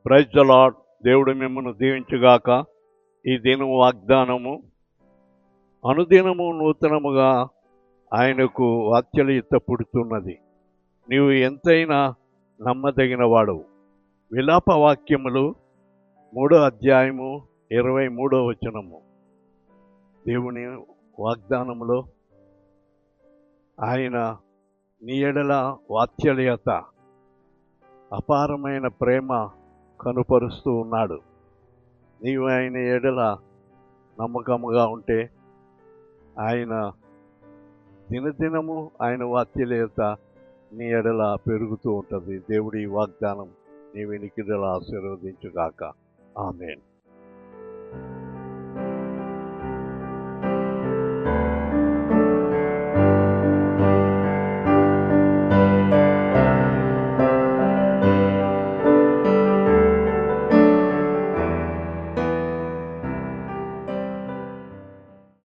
Praise the lord. దేవుడు మిమ్మల్ని దీవించుగాక. ఈ దినం వాగ్దానము, అనుదినము నూతనముగా ఆయనకు వాత్సల్యత పుడుతున్నది. నీవు ఎంతైనా నమ్మదగిన వాడవు. విలాప వాక్యములు 3వ అధ్యాయము 23వ వచనము. దేవుని వాగ్దానములో ఆయన నీ ఎడల వాత్సల్యత, అపారమైన ప్రేమ కనుపరుస్తూ ఉన్నాడు. నీవు ఆయన ఎడల నమ్మకముగా ఉంటే ఆయన దినదినము ఆయన వాత్సల్యత నీ ఎడల పెరుగుతూ ఉంటుంది. దేవుడి వాగ్దానం నీ వెనుకడల ఆశీర్వదించుగాక. ఆమేన్.